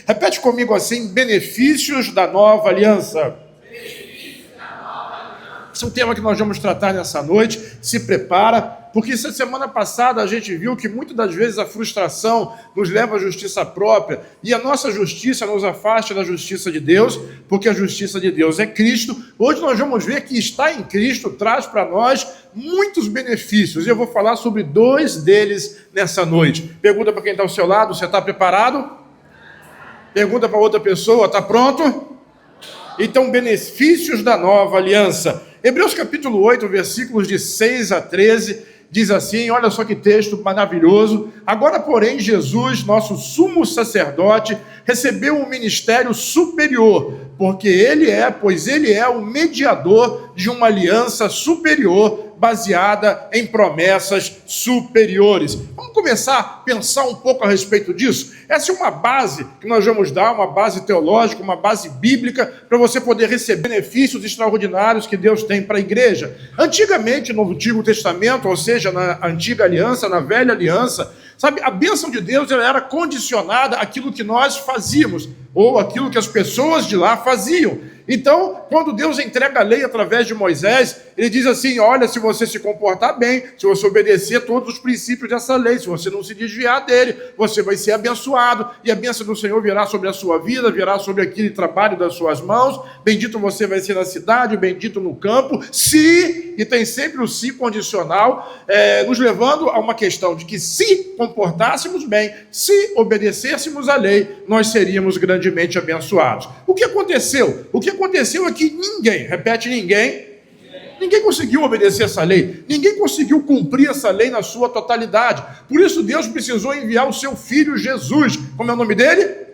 Repete comigo assim: benefícios da nova aliança. Esse é um tema que nós vamos tratar nessa noite. Se prepara, porque essa semana passada a gente viu que muitas das vezes a frustração nos leva à justiça própria e a nossa justiça nos afasta da justiça de Deus, porque a justiça de Deus é Cristo. Hoje nós vamos ver que estar em Cristo traz para nós muitos benefícios e eu vou falar sobre 2 deles nessa noite. Pergunta para quem está ao seu lado: você está preparado? Pergunta para outra pessoa: está pronto? Então, benefícios da nova aliança. Hebreus capítulo 8, versículos de 6 a 13, diz assim, olha só que texto maravilhoso. Agora, porém, Jesus, nosso sumo sacerdote, recebeu um ministério superior, porque ele é o mediador de uma aliança superior, baseada em promessas superiores. Vamos começar a pensar um pouco a respeito disso? Essa é uma base que nós vamos dar, uma base teológica, uma base bíblica, para você poder receber benefícios extraordinários que Deus tem para a igreja. Antigamente, no Antigo Testamento, ou seja, na Antiga Aliança, na Velha Aliança, sabe, a bênção de Deus ela era condicionada àquilo que nós fazíamos, ou aquilo que as pessoas de lá faziam. Então, quando Deus entrega a lei através de Moisés, ele diz assim, olha, se você se comportar bem, se você obedecer todos os princípios dessa lei, se você não se desviar dele, você vai ser abençoado, e a bênção do Senhor virá sobre a sua vida, virá sobre aquele trabalho das suas mãos, bendito você vai ser na cidade, bendito no campo, se, e tem sempre o se condicional, nos levando a uma questão de que se comportássemos bem, se obedecêssemos a lei, nós seríamos grandemente abençoados. O que aconteceu? O que aconteceu é que ninguém conseguiu obedecer essa lei, ninguém conseguiu cumprir essa lei na sua totalidade. Por isso Deus precisou enviar o seu filho Jesus. Como é o nome dele?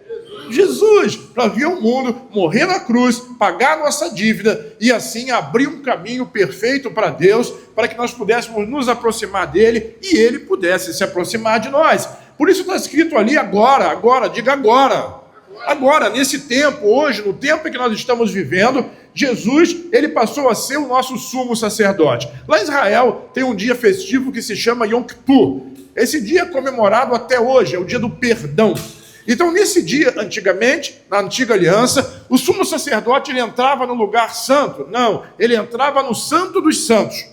Jesus, para vir ao mundo, morrer na cruz, pagar a nossa dívida e assim abrir um caminho perfeito para Deus, para que nós pudéssemos nos aproximar dele e ele pudesse se aproximar de nós. Por isso está escrito ali agora, diga agora. Agora, nesse tempo, hoje, no tempo em que nós estamos vivendo, Jesus, ele passou a ser o nosso sumo sacerdote. Lá em Israel tem um dia festivo que se chama Yom Kippur. Esse dia é comemorado até hoje, é o dia do perdão. Então, nesse dia, antigamente, na antiga aliança, o sumo sacerdote ele entrava no lugar santo. Não, ele entrava no santo dos santos.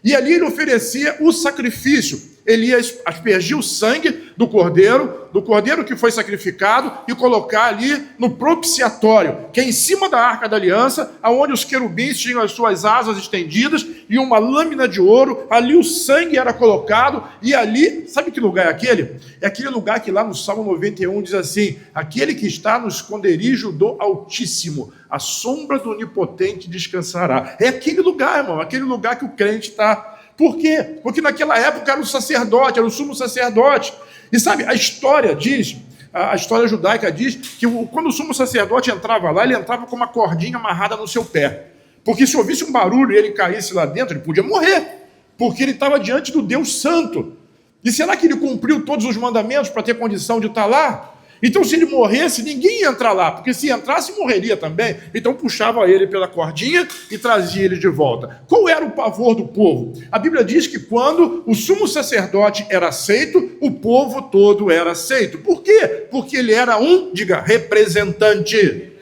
E ali ele oferecia o sacrifício. Ele ia aspergir o sangue do cordeiro que foi sacrificado e colocar ali no propiciatório, que é em cima da Arca da Aliança, onde os querubins tinham as suas asas estendidas e uma lâmina de ouro, ali o sangue era colocado e ali, sabe que lugar é aquele? É aquele lugar que lá no Salmo 91 diz assim, aquele que está no esconderijo do Altíssimo, a sombra do Onipotente descansará. É aquele lugar, irmão, aquele lugar que o crente está. Por quê? Porque naquela época era o sacerdote, era o sumo sacerdote. E sabe, a história judaica diz que quando o sumo sacerdote entrava lá, ele entrava com uma cordinha amarrada no seu pé. Porque se ouvisse um barulho e ele caísse lá dentro, ele podia morrer. Porque ele estava diante do Deus Santo. E será que ele cumpriu todos os mandamentos para ter condição de estar lá? Então, se ele morresse, ninguém ia entrar lá, porque se entrasse, morreria também. Então, puxava ele pela cordinha e trazia ele de volta. Qual era o pavor do povo? A Bíblia diz que quando o sumo sacerdote era aceito, o povo todo era aceito. Por quê? Porque ele era representante.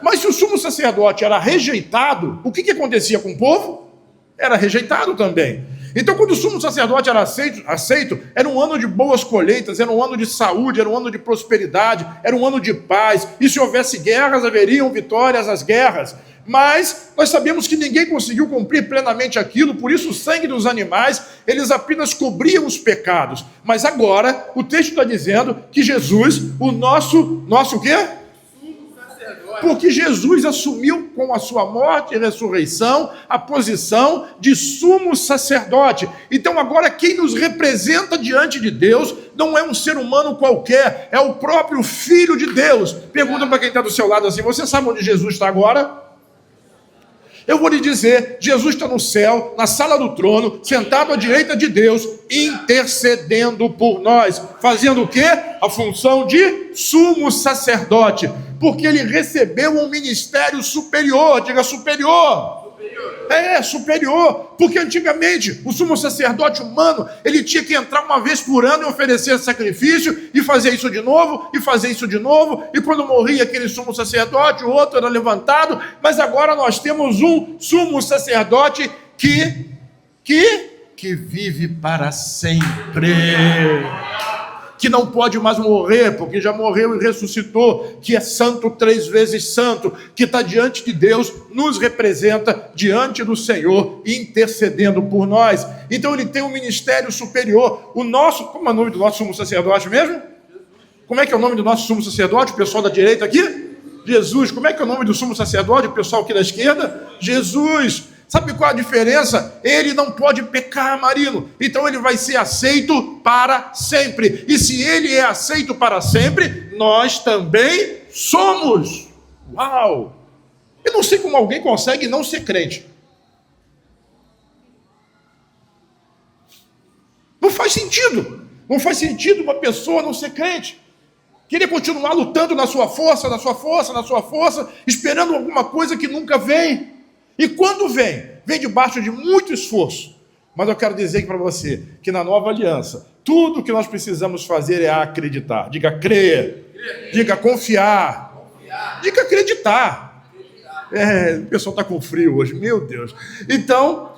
Mas se o sumo sacerdote era rejeitado, o que acontecia com o povo? Era rejeitado também. Então, quando o sumo sacerdote era aceito, era um ano de boas colheitas, era um ano de saúde, era um ano de prosperidade, era um ano de paz. E se houvesse guerras, haveriam vitórias às guerras. Mas nós sabemos que ninguém conseguiu cumprir plenamente aquilo, por isso o sangue dos animais, eles apenas cobriam os pecados. Mas agora, o texto está dizendo que Jesus, o nosso o quê? Porque Jesus assumiu com a sua morte e ressurreição a posição de sumo sacerdote. Então agora quem nos representa diante de Deus não é um ser humano qualquer, é o próprio Filho de Deus. Pergunta para quem está do seu lado assim, você sabe onde Jesus está agora? Eu vou lhe dizer, Jesus está no céu, na sala do trono, sentado à direita de Deus, intercedendo por nós. Fazendo o quê? A função de sumo sacerdote. Porque ele recebeu um ministério superior. Diga superior. É superior, porque antigamente o sumo sacerdote humano, ele tinha que entrar uma vez por ano e oferecer sacrifício, e fazer isso de novo, e fazer isso de novo, e quando morria aquele sumo sacerdote, o outro era levantado. Mas agora nós temos um sumo sacerdote que vive para sempre, que não pode mais morrer, porque já morreu e ressuscitou, que é santo 3 vezes santo, que está diante de Deus, nos representa diante do Senhor, intercedendo por nós. Então ele tem um ministério superior. Como é o nome do nosso sumo sacerdote mesmo? Como é que é o nome do nosso sumo sacerdote, o pessoal da direita aqui? Jesus. Como é que é o nome do sumo sacerdote, o pessoal aqui da esquerda? Jesus. Sabe qual a diferença? Ele não pode pecar, Marino. Então ele vai ser aceito para sempre. E se ele é aceito para sempre, nós também somos. Uau! Eu não sei como alguém consegue não ser crente. Não faz sentido. Não faz sentido uma pessoa não ser crente. Querer continuar lutando na sua força, esperando alguma coisa que nunca vem. E quando vem debaixo de muito esforço. Mas eu quero dizer para você que na nova aliança, tudo que nós precisamos fazer é acreditar. Diga crer, diga confiar, diga acreditar. O pessoal está com frio hoje, meu Deus. Então,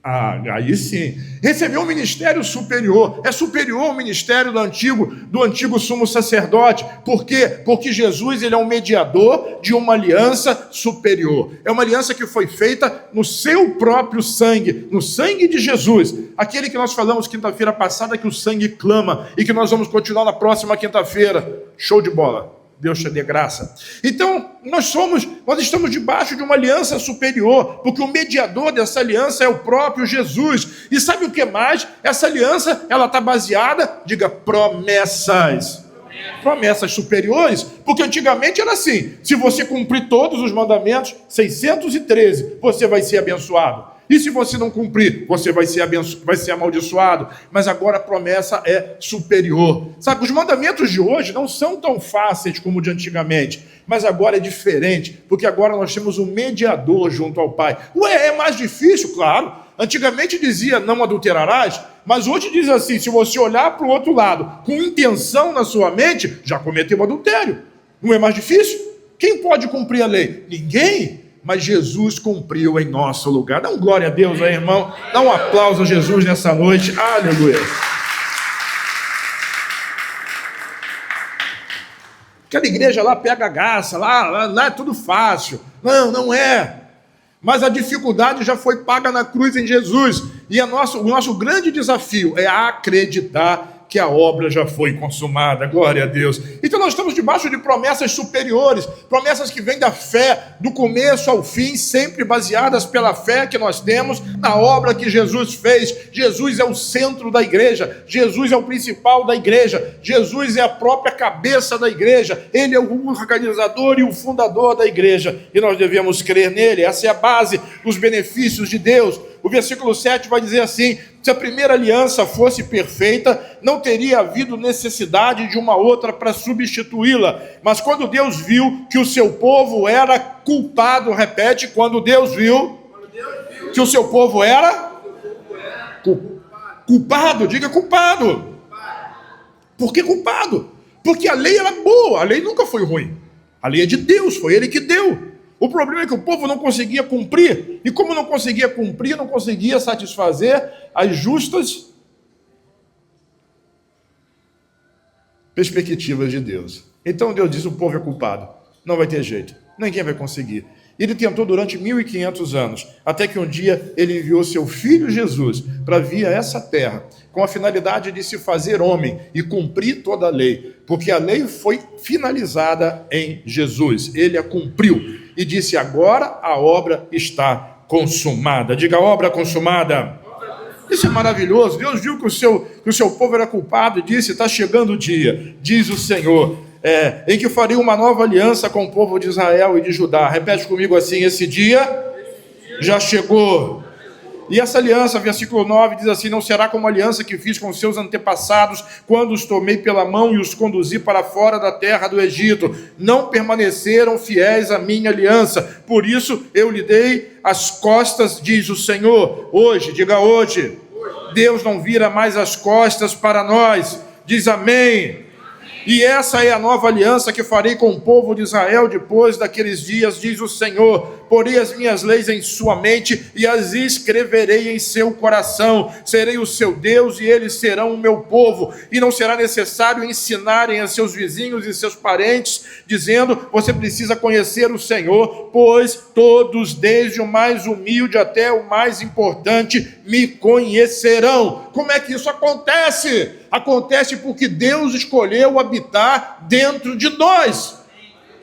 aí sim, recebeu um ministério superior, é superior ao ministério do antigo sumo sacerdote. Por quê? Porque Jesus, ele é um mediador de uma aliança superior, é uma aliança que foi feita no seu próprio sangue, no sangue de Jesus, aquele que nós falamos quinta-feira passada, que o sangue clama, e que nós vamos continuar na próxima quinta-feira. Show de bola. Deus te dê graça. Então, nós estamos debaixo de uma aliança superior, porque o mediador dessa aliança é o próprio Jesus. E sabe o que mais? Essa aliança, ela está baseada, diga, promessas. Promessas superiores, porque antigamente era assim: se você cumprir todos os mandamentos, 613, você vai ser abençoado. E se você não cumprir, você vai ser amaldiçoado. Mas agora a promessa é superior. Sabe, os mandamentos de hoje não são tão fáceis como de antigamente. Mas agora é diferente, porque agora nós temos um mediador junto ao Pai. É mais difícil? Claro. Antigamente dizia, não adulterarás, mas hoje diz assim, se você olhar para o outro lado, com intenção na sua mente, já cometeu adultério. Não é mais difícil? Quem pode cumprir a lei? Ninguém. Mas Jesus cumpriu em nosso lugar. Dá um glória a Deus aí, irmão. Dá um aplauso a Jesus nessa noite. Aleluia. Aquela igreja lá pega a gaça, lá é tudo fácil. Não é. Mas a dificuldade já foi paga na cruz em Jesus. E o nosso grande desafio é acreditar que a obra já foi consumada. Glória a Deus. Então nós estamos debaixo de promessas superiores, promessas que vêm da fé, do começo ao fim, sempre baseadas pela fé que nós temos na obra que Jesus fez. Jesus é o centro da igreja, Jesus é o principal da igreja, Jesus é a própria cabeça da igreja, Ele é o organizador e o fundador da igreja, e nós devemos crer nele. Essa é a base dos benefícios de Deus. O versículo 7 vai dizer assim: se a primeira aliança fosse perfeita, não teria havido necessidade de uma outra para substituí-la. Mas quando Deus viu que o seu povo era culpado, repete, quando Deus viu que o seu povo era culpado, diga culpado. Por que culpado? Porque a lei era boa, a lei nunca foi ruim. A lei é de Deus, foi Ele que deu. O problema é que o povo não conseguia cumprir, e como não conseguia cumprir, não conseguia satisfazer as justas perspectivas de Deus. Então Deus diz: o povo é culpado, não vai ter jeito, ninguém vai conseguir. Ele tentou durante 1500 anos, até que um dia ele enviou seu filho Jesus para vir a essa terra, com a finalidade de se fazer homem e cumprir toda a lei, porque a lei foi finalizada em Jesus, ele a cumpriu, e disse: agora a obra está consumada. Diga, a obra consumada. Isso é maravilhoso. Deus viu que o seu povo era culpado e disse: está chegando o dia, diz o Senhor, em que farei uma nova aliança com o povo de Israel e de Judá. Repete comigo assim: esse dia já chegou. E essa aliança, versículo 9, diz assim: não será como a aliança que fiz com seus antepassados, quando os tomei pela mão e os conduzi para fora da terra do Egito. Não permaneceram fiéis à minha aliança, por isso eu lhe dei as costas, diz o Senhor. Hoje, diga hoje, Deus não vira mais as costas para nós. Diz amém. E essa é a nova aliança que farei com o povo de Israel depois daqueles dias, diz o Senhor. Porei as minhas leis em sua mente e as escreverei em seu coração. Serei o seu Deus e eles serão o meu povo. E não será necessário ensinarem a seus vizinhos e seus parentes, dizendo: você precisa conhecer o Senhor, pois todos, desde o mais humilde até o mais importante, me conhecerão. Como é que isso acontece? Acontece porque Deus escolheu habitar dentro de nós.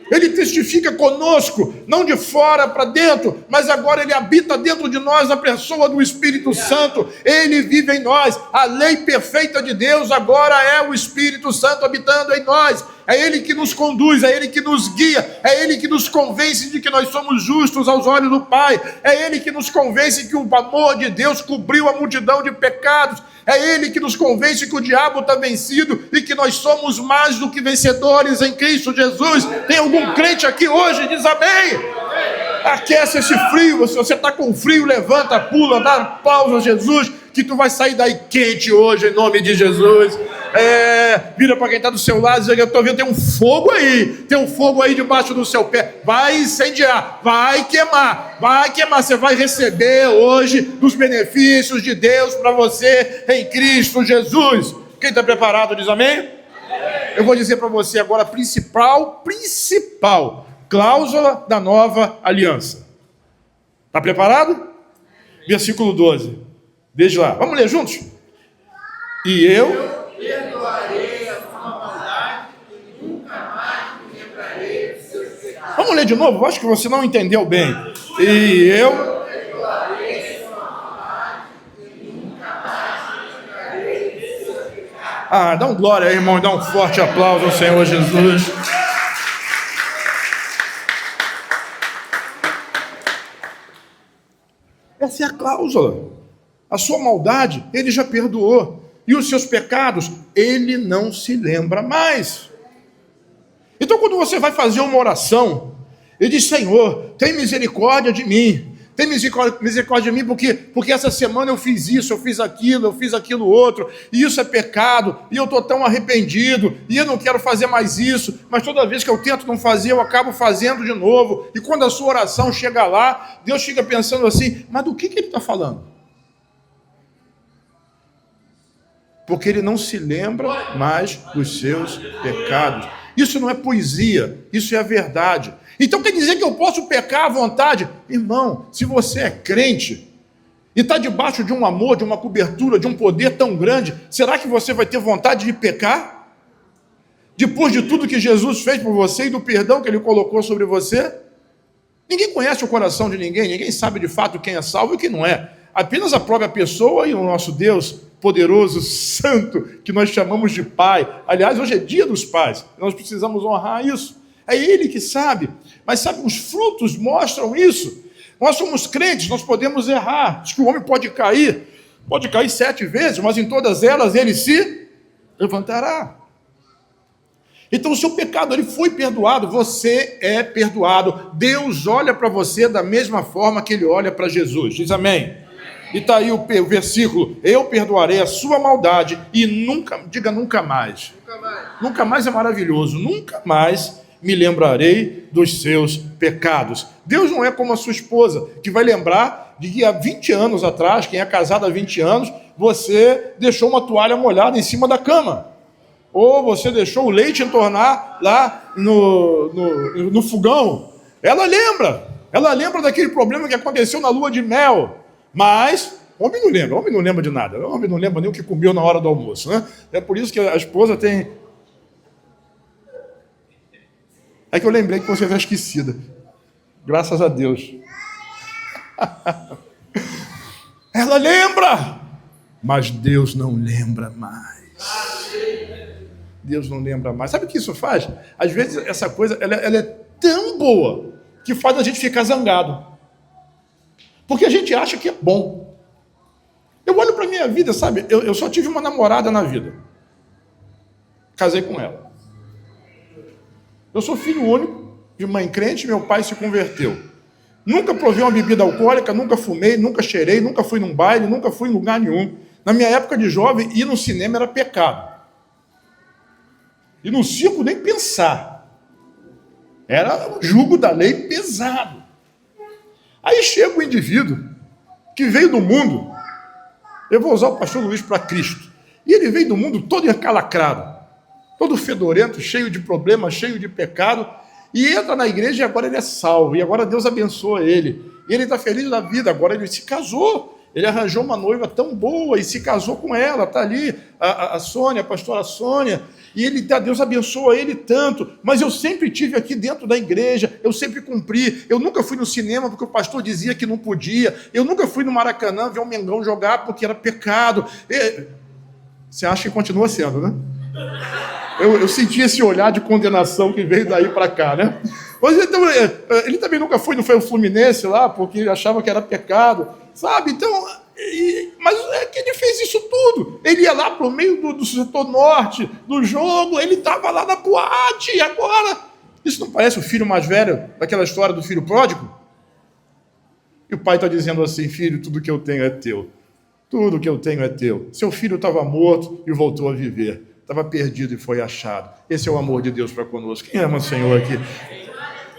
Ele testifica conosco, não de fora para dentro, mas agora ele habita dentro de nós, na pessoa do Espírito Santo. Ele vive em nós. A lei perfeita de Deus agora é o Espírito Santo habitando em nós. É Ele que nos conduz, é Ele que nos guia, é Ele que nos convence de que nós somos justos aos olhos do Pai, é Ele que nos convence que o amor de Deus cobriu a multidão de pecados, é Ele que nos convence que o diabo está vencido e que nós somos mais do que vencedores em Cristo Jesus. Tem algum crente aqui hoje? Diz amém. Aquece esse frio. Se você está com frio, levanta, pula, dá pausa a Jesus, que tu vai sair daí quente hoje, em nome de Jesus. Vira para quem está do seu lado e diz: eu estou vendo, tem um fogo aí debaixo do seu pé. Vai incendiar, vai queimar. Você vai receber hoje dos benefícios de Deus para você em Cristo Jesus. Quem está preparado diz amém? Eu vou dizer para você agora a principal cláusula da nova aliança. Está preparado? Versículo 12. Veja lá, vamos ler juntos? E eu perdoarei a sua maldade e nunca mais me lembrarei dos seus pecados. Vamos ler de novo? Acho que você não entendeu bem. E eu perdoarei a sua maldade e nunca mais me lembrarei dos seus pecados. Dá um glória aí, irmão, dá um forte aplauso ao Senhor Jesus. Essa é a cláusula. A sua maldade, Ele já perdoou. E os seus pecados, Ele não se lembra mais. Então, quando você vai fazer uma oração, e diz: Senhor, tem misericórdia de mim. Tem misericórdia de mim porque essa semana eu fiz isso, eu fiz aquilo outro. E isso é pecado. E eu estou tão arrependido. E eu não quero fazer mais isso. Mas toda vez que eu tento não fazer, eu acabo fazendo de novo. E quando a sua oração chega lá, Deus fica pensando assim: mas do que Ele está falando? Porque Ele não se lembra mais dos seus pecados. Isso não é poesia, isso é a verdade. Então quer dizer que eu posso pecar à vontade? Irmão, se você é crente e está debaixo de um amor, de uma cobertura, de um poder tão grande, será que você vai ter vontade de pecar? Depois de tudo que Jesus fez por você e do perdão que Ele colocou sobre você? Ninguém conhece o coração de ninguém, ninguém sabe de fato quem é salvo e quem não é. Apenas a própria pessoa e o nosso Deus poderoso, santo, que nós chamamos de Pai. Aliás, hoje é dia dos pais, nós precisamos honrar isso. É Ele que sabe, mas sabe, os frutos mostram isso. Nós somos crentes, nós podemos errar. Diz que o homem pode cair 7 vezes, mas em todas elas ele se levantará. Então o seu pecado, ele foi perdoado, você é perdoado. Deus olha para você da mesma forma que Ele olha para Jesus. Diz amém. E está aí o versículo: eu perdoarei a sua maldade e nunca, diga nunca mais. Nunca mais é maravilhoso. Nunca mais me lembrarei dos seus pecados. Deus não é como a sua esposa, que vai lembrar de que há 20 anos atrás, quem é casado há 20 anos, você deixou uma toalha molhada em cima da cama. Ou você deixou o leite entornar lá no fogão. Ela lembra daquele problema que aconteceu na lua de mel. Mas homem não lembra de nada. O homem não lembra nem o que comeu na hora do almoço, né? É por isso que a esposa tem... É que eu lembrei que você está esquecida. Graças a Deus. Ela lembra, mas Deus não lembra mais. Deus não lembra mais. Sabe o que isso faz? Às vezes essa coisa ela é tão boa que faz a gente ficar zangado. Porque a gente acha que é bom. Eu olho para a minha vida, sabe? Eu só tive uma namorada na vida. Casei com ela. Eu sou filho único de mãe crente, meu pai se converteu. Nunca provei uma bebida alcoólica, nunca fumei, nunca cheirei, nunca fui num baile, nunca fui em lugar nenhum. Na minha época de jovem, ir no cinema era pecado. E no circo nem pensar. Era o jugo da lei pesado. Aí chega o indivíduo que veio do mundo, eu vou usar o pastor Luiz para Cristo, e ele veio do mundo todo encalacrado, todo fedorento, cheio de problemas, cheio de pecado, e entra na igreja e agora ele é salvo, e agora Deus abençoa ele, e ele está feliz da vida, agora ele se casou, ele arranjou uma noiva tão boa e se casou com ela, está ali a Sônia, a pastora Sônia, e Deus abençoa ele tanto, mas eu sempre tive aqui dentro da igreja, eu sempre cumpri, eu nunca fui no cinema porque o pastor dizia que não podia, eu nunca fui no Maracanã ver o Mengão jogar porque era pecado. Você acha que continua sendo, né? Eu senti esse olhar de condenação que veio daí para cá, né? Mas então, ele também nunca foi o Fluminense lá, porque ele achava que era pecado, sabe? Então, mas é que ele fez isso tudo. Ele ia lá para o meio do setor norte do jogo, ele estava lá na boate, e agora? Isso não parece o filho mais velho daquela história do filho pródigo? E o pai está dizendo assim: filho, tudo que eu tenho é teu. Tudo que eu tenho é teu. Seu filho estava morto e voltou a viver. Estava perdido e foi achado. Esse é o amor de Deus para conosco. Quem ama o Senhor aqui?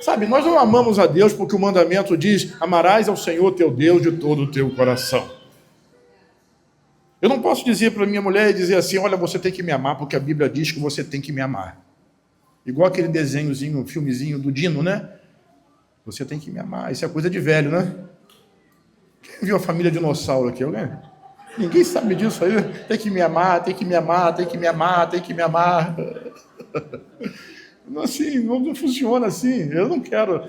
Sabe, nós não amamos a Deus porque o mandamento diz: amarás ao Senhor teu Deus de todo o teu coração. Eu não posso dizer para minha mulher e dizer assim: olha, você tem que me amar porque a Bíblia diz que você tem que me amar. Igual aquele desenhozinho, filmezinho do Dino, né? Você tem que me amar. Isso é coisa de velho, né? Quem viu a família dinossauro aqui? Alguém? Ninguém sabe disso aí. Tem que me amar, tem que me amar, tem que me amar, tem que me amar. Assim, não funciona assim. Eu não quero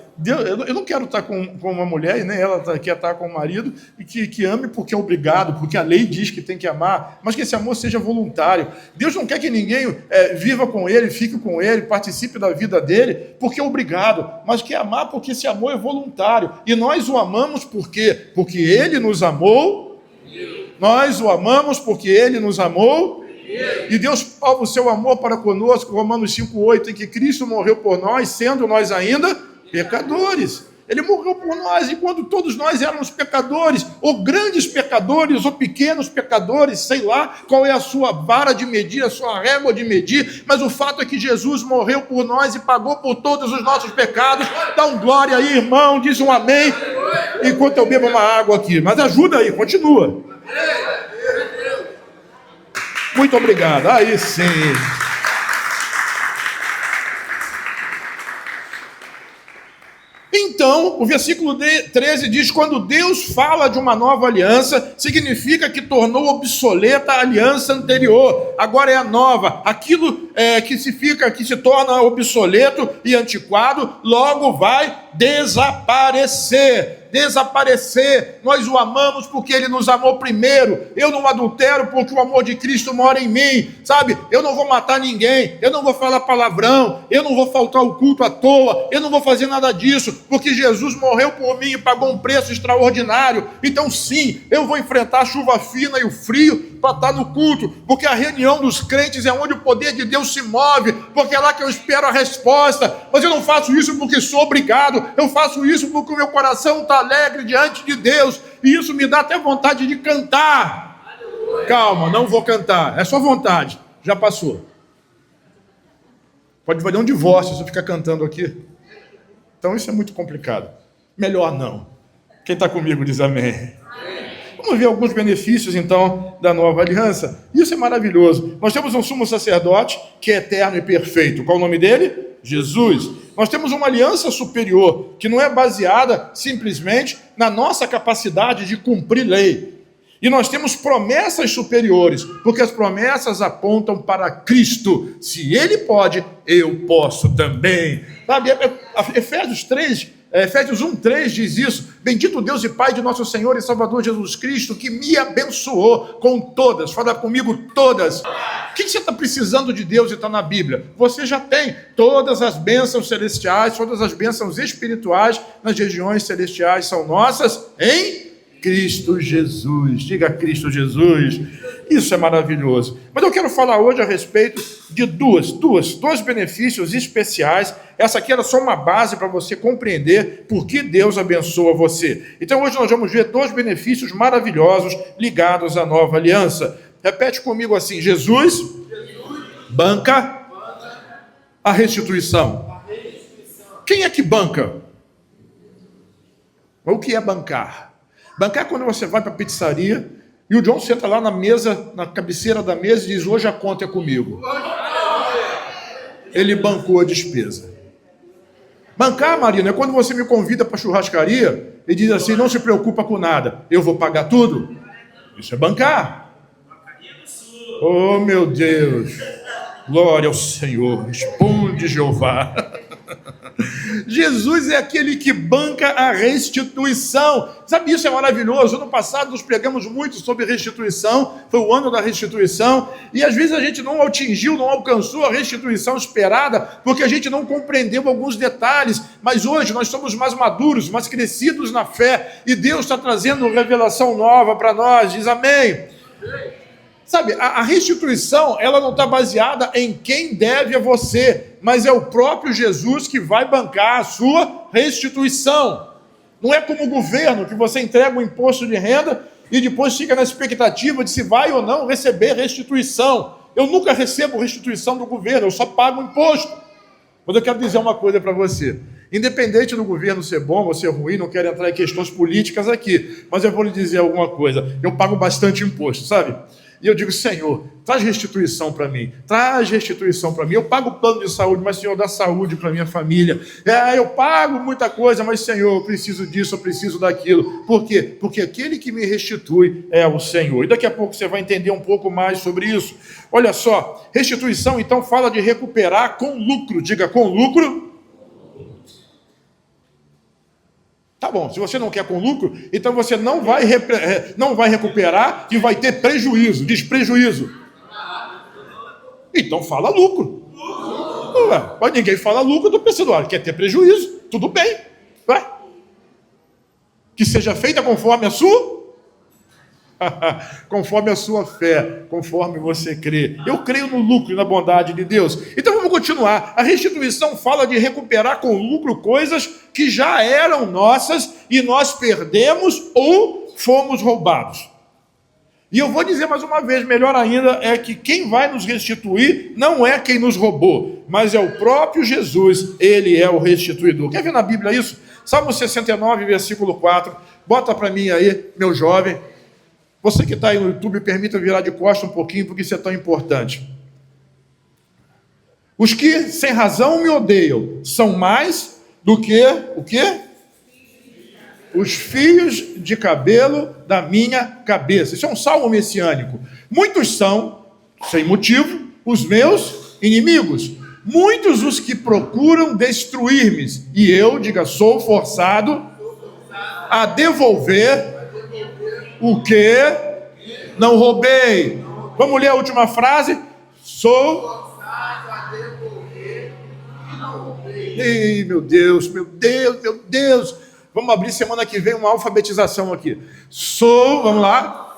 estar com uma mulher, e nem ela quer estar com o marido, e que ame porque é obrigado, porque a lei diz que tem que amar, mas que esse amor seja voluntário. Deus não quer que ninguém viva com ele, fique com ele, participe da vida dele, porque é obrigado, mas quer amar porque esse amor é voluntário. E nós o amamos por quê? Porque ele nos amou. Nós o amamos porque ele nos amou. E Deus prova o seu amor para conosco, Romanos 5,8, em que Cristo morreu por nós, sendo nós ainda pecadores. Ele morreu por nós, enquanto todos nós éramos pecadores, ou grandes pecadores, ou pequenos pecadores, sei lá qual é a sua vara de medir, a sua régua de medir, mas o fato é que Jesus morreu por nós e pagou por todos os nossos pecados. Dá um glória aí, irmão, diz um amém, enquanto eu bebo uma água aqui. Mas ajuda aí, continua. Muito obrigado. Aí sim. Então, o versículo 13 diz: quando Deus fala de uma nova aliança, significa que tornou obsoleta a aliança anterior. Agora é a nova. Aquilo que se torna obsoleto e antiquado, logo vai desaparecer. Nós o amamos porque ele nos amou primeiro. Eu não adultero porque o amor de Cristo mora em mim, sabe? Eu não vou matar ninguém, eu não vou falar palavrão, eu não vou faltar o culto à toa, eu não vou fazer nada disso, porque Jesus morreu por mim e pagou um preço extraordinário. Então sim, eu vou enfrentar a chuva fina e o frio para estar no culto, porque a reunião dos crentes é onde o poder de Deus se move, porque é lá que eu espero a resposta. Mas eu não faço isso porque sou obrigado, eu faço isso porque o meu coração está alegre diante de Deus, e isso me dá até vontade de cantar. Calma, não vou cantar, é só vontade, já passou. Pode valer um divórcio se eu ficar cantando aqui. Então isso é muito complicado. Melhor não. Quem está comigo diz amém. Vamos ver alguns benefícios, então, da nova aliança. Isso é maravilhoso. Nós temos um sumo sacerdote que é eterno e perfeito. Qual o nome dele? Jesus. Nós temos uma aliança superior, que não é baseada simplesmente na nossa capacidade de cumprir lei. E nós temos promessas superiores, porque as promessas apontam para Cristo. Se Ele pode, eu posso também. Sabe, Efésios 1,3 diz isso: bendito Deus e Pai de nosso Senhor e Salvador Jesus Cristo, que me abençoou com todas, fala comigo, todas. O que você está precisando de Deus e está na Bíblia? Você já tem todas as bênçãos celestiais, todas as bênçãos espirituais nas regiões celestiais são nossas em Cristo Jesus. Diga Cristo Jesus. Isso é maravilhoso. Mas eu quero falar hoje a respeito de dois benefícios especiais. Essa aqui era só uma base para você compreender por que Deus abençoa você. Então hoje nós vamos ver 2 benefícios maravilhosos ligados à nova aliança. Repete comigo assim: Jesus banca a restituição. Quem é que banca? O que é bancar? Bancar é quando você vai para a pizzaria e o John senta lá na mesa, na cabeceira da mesa e diz: hoje a conta é comigo. Ele bancou a despesa. Bancar, Marina, é quando você me convida para a churrascaria e diz assim: não se preocupa com nada, eu vou pagar tudo. Isso é bancar. Oh, meu Deus. Glória ao Senhor. Responde, Jeová. Jesus é aquele que banca a restituição. Sabe, isso é maravilhoso. Ano passado nós pregamos muito sobre restituição, foi o ano da restituição, e às vezes a gente não atingiu, não alcançou a restituição esperada, porque a gente não compreendeu alguns detalhes, mas hoje nós somos mais maduros, mais crescidos na fé, e Deus está trazendo revelação nova para nós. Diz amém. Sabe, a restituição, ela não está baseada em quem deve a você, mas é o próprio Jesus que vai bancar a sua restituição. Não é como o governo, que você entrega um imposto de renda e depois fica na expectativa de se vai ou não receber restituição. Eu nunca recebo restituição do governo, eu só pago o imposto. Mas eu quero dizer uma coisa para você. Independente do governo ser bom ou ser ruim, não quero entrar em questões políticas aqui, mas eu vou lhe dizer alguma coisa. Eu pago bastante imposto, sabe? E eu digo: Senhor, traz restituição para mim, traz restituição para mim. Eu pago o plano de saúde, mas Senhor, dá saúde para minha família. Eu pago muita coisa, mas Senhor, eu preciso disso, eu preciso daquilo. Por quê? Porque aquele que me restitui é o Senhor. E daqui a pouco você vai entender um pouco mais sobre isso. Olha só, restituição então fala de recuperar com lucro. Diga: com lucro. Tá bom, se você não quer com lucro, então você não vai recuperar e vai ter prejuízo. Diz prejuízo. Então fala lucro. Ué, mas ninguém fala lucro, eu estou pensando: olha, quer ter prejuízo? Tudo bem. Ué? Que seja feita conforme a sua... conforme a sua fé, conforme você crê. Eu creio no lucro e na bondade de Deus. Então vamos continuar. A restituição fala de recuperar com lucro coisas que já eram nossas e nós perdemos ou fomos roubados. E eu vou dizer mais uma vez, melhor ainda, é que quem vai nos restituir não é quem nos roubou, mas é o próprio Jesus. Ele é o restituidor. Quer ver na Bíblia isso? Salmo 69, versículo 4. Bota para mim aí, meu jovem. Você que está aí no YouTube, permita virar de costa um pouquinho, porque isso é tão importante. Os que sem razão me odeiam são mais do que o quê? Os fios de cabelo da minha cabeça. Isso é um salmo messiânico. Muitos são, sem motivo, os meus inimigos. Muitos os que procuram destruir-me. E eu, diga, sou forçado a devolver o que não roubei. Vamos ler a última frase? Sou forçado a devolver o que não roubei. Ei, meu Deus, meu Deus, meu Deus. Vamos abrir semana que vem uma alfabetização aqui. Vamos lá.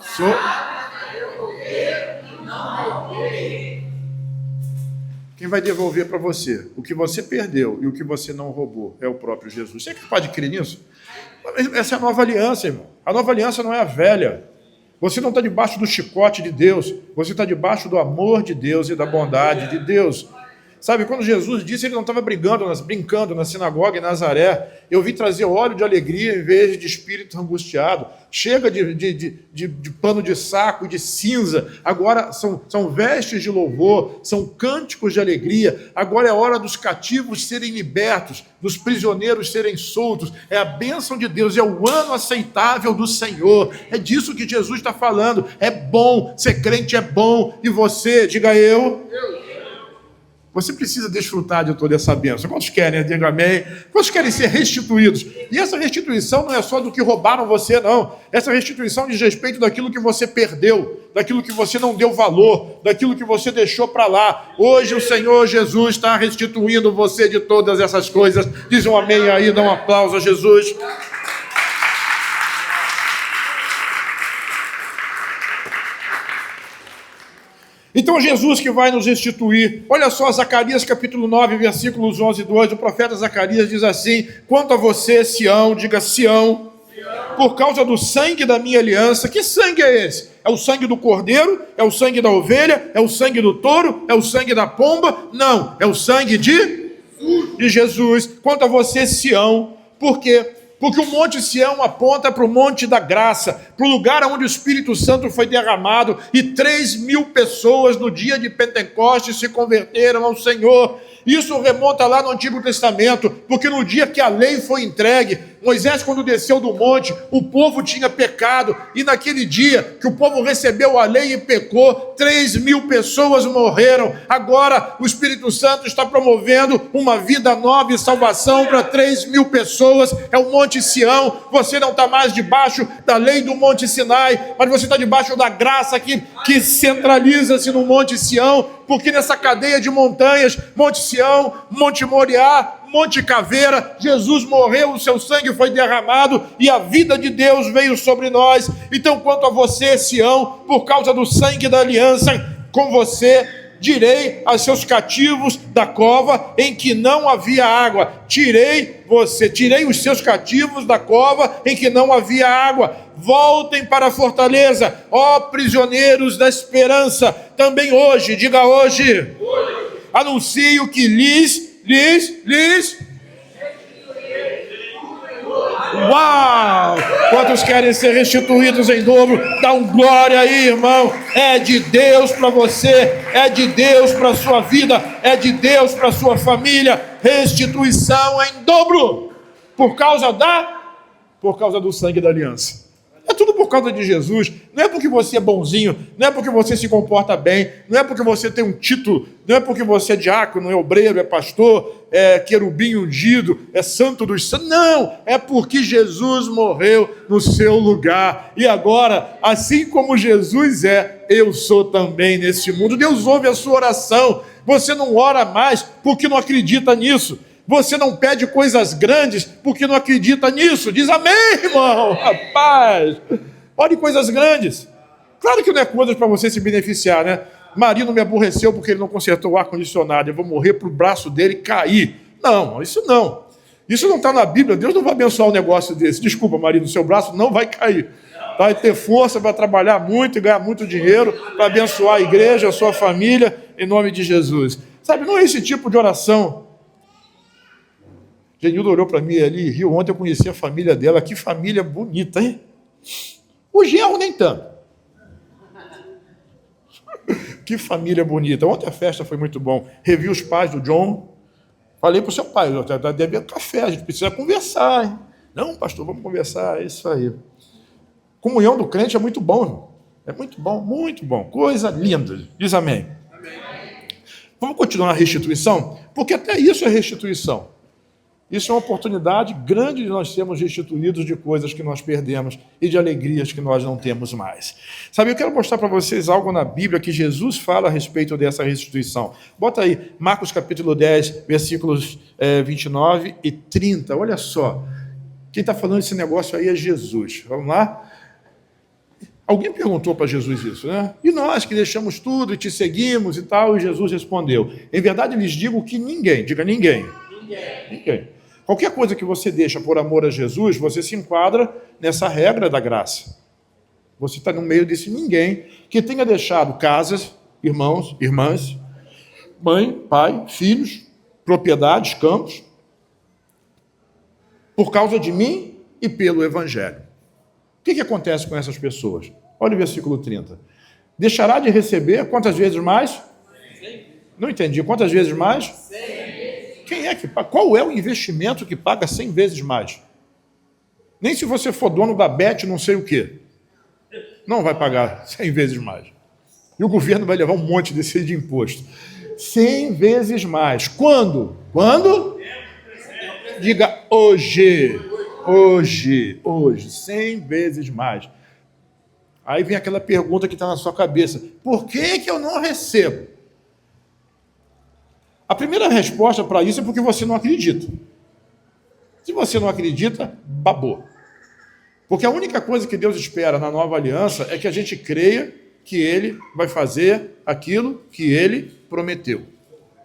Quem vai devolver para você o que você perdeu e o que você não roubou é o próprio Jesus. Você que pode crer nisso? Essa é a nova aliança, irmão. A nova aliança não é a velha. Você não está debaixo do chicote de Deus. Você está debaixo do amor de Deus e da bondade de Deus. Sabe, quando Jesus disse, ele não estava brincando na sinagoga em Nazaré. Eu vim trazer óleo de alegria em vez de espírito angustiado. Chega de pano de saco e de cinza. Agora são vestes de louvor, são cânticos de alegria. Agora é hora dos cativos serem libertos, dos prisioneiros serem soltos. É a bênção de Deus, é o ano aceitável do Senhor. É disso que Jesus está falando. É bom, ser crente é bom. E você, diga eu. Você precisa desfrutar de toda essa bênção. Quantos querem? Diga amém. Quantos querem ser restituídos? E essa restituição não é só do que roubaram você, não. Essa restituição diz respeito daquilo que você perdeu, daquilo que você não deu valor, daquilo que você deixou para lá. Hoje o Senhor Jesus está restituindo você de todas essas coisas. Diz um amém aí, dá um aplauso a Jesus. Então Jesus que vai nos restituir. Olha só, Zacarias capítulo 9, versículos 11 e 12, o profeta Zacarias diz assim: quanto a você, Sião, diga Sião, por causa do sangue da minha aliança. Que sangue é esse? É o sangue do cordeiro? É o sangue da ovelha? É o sangue do touro? É o sangue da pomba? Não, é o sangue de Jesus. Quanto a você, Sião, por quê? Porque o Monte Sião aponta para o Monte da Graça, para o lugar onde o Espírito Santo foi derramado, e 3.000 pessoas no dia de Pentecostes se converteram ao Senhor. Isso remonta lá no Antigo Testamento, porque no dia que a lei foi entregue, Moisés, quando desceu do monte, o povo tinha pecado, e naquele dia que o povo recebeu a lei e pecou, 3.000 pessoas morreram. Agora o Espírito Santo está promovendo uma vida nova e salvação para 3.000 pessoas. É o Monte Sião. Você não está mais debaixo da lei do Monte Sinai, mas você está debaixo da graça que centraliza-se no Monte Sião, porque nessa cadeia de montanhas, Monte Sião, Monte Moriá, Monte Caveira, Jesus morreu, o seu sangue foi derramado e a vida de Deus veio sobre nós. Então, quanto a você, Sião, por causa do sangue da aliança com você, direi a seus cativos da cova em que não havia água. Tirei os seus cativos da cova em que não havia água. Voltem para a fortaleza, ó prisioneiros da esperança. Também hoje, diga hoje. Anuncio que lhes. Uau! Quantos querem ser restituídos em dobro? Dá um glória aí, irmão. É de Deus para você, é de Deus para a sua vida, é de Deus para a sua família. Restituição em dobro, por causa do sangue da aliança. É tudo por causa de Jesus. Não é porque você é bonzinho, não é porque você se comporta bem, não é porque você tem um título, não é porque você é diácono, é obreiro, é pastor, é querubim ungido, é santo dos santos. Não, é porque Jesus morreu no seu lugar. E agora, assim como Jesus é, eu sou também nesse mundo. Deus ouve a sua oração. Você não ora mais porque não acredita nisso. Você não pede coisas grandes porque não acredita nisso. Diz amém, irmão. Rapaz, ore coisas grandes. Claro que não é coisas para você se beneficiar, né? Marido me aborreceu porque ele não consertou o ar-condicionado. Eu vou morrer para o braço dele cair. Não, isso não. Isso não está na Bíblia. Deus não vai abençoar um negócio desse. Desculpa, marido, seu braço não vai cair. Vai ter força para trabalhar muito e ganhar muito dinheiro para abençoar a igreja, a sua família, em nome de Jesus. Sabe, não é esse tipo de oração. Genildo olhou para mim ali e riu. Ontem eu conheci a família dela. Que família bonita, hein? O genro nem tanto. Que família bonita. Ontem a festa foi muito bom. Revi os pais do John. Falei para o seu pai, deve haver café, a gente precisa conversar. Hein? Não, pastor, vamos conversar. É isso aí. Comunhão do crente é muito bom, irmão. É muito bom, muito bom. Coisa linda. Diz amém. Amém. Vamos continuar a restituição? Porque até isso é restituição. Isso é uma oportunidade grande de nós sermos restituídos de coisas que nós perdemos e de alegrias que nós não temos mais. Sabe, eu quero mostrar para vocês algo na Bíblia que Jesus fala a respeito dessa restituição. Bota aí, Marcos capítulo 10, versículos 29 e 30. Olha só, quem está falando esse negócio aí é Jesus. Vamos lá? Alguém perguntou para Jesus isso, né? E nós que deixamos tudo e te seguimos e tal, e Jesus respondeu. Em verdade, lhes digo que ninguém, diga ninguém. Ninguém. Qualquer coisa que você deixa por amor a Jesus, você se enquadra nessa regra da graça. Você está no meio desse ninguém que tenha deixado casas, irmãos, irmãs, mãe, pai, filhos, propriedades, campos, por causa de mim e pelo Evangelho. O que acontece com essas pessoas? Olha o versículo 30. Deixará de receber quantas vezes mais? 100. Não entendi. Quantas vezes mais? 100. Quem é que paga? Qual é o investimento que paga 100 vezes mais? Nem se você for dono da Bet, não sei o quê. Não vai pagar 100 vezes mais. E o governo vai levar um monte desse de imposto. 100 vezes mais. Quando? Quando? Diga hoje. Hoje. 100 vezes mais. Aí vem aquela pergunta que está na sua cabeça. Por que eu não recebo? A primeira resposta para isso é porque você não acredita. Se você não acredita, babou. Porque a única coisa que Deus espera na nova aliança é que a gente creia que ele vai fazer aquilo que ele prometeu.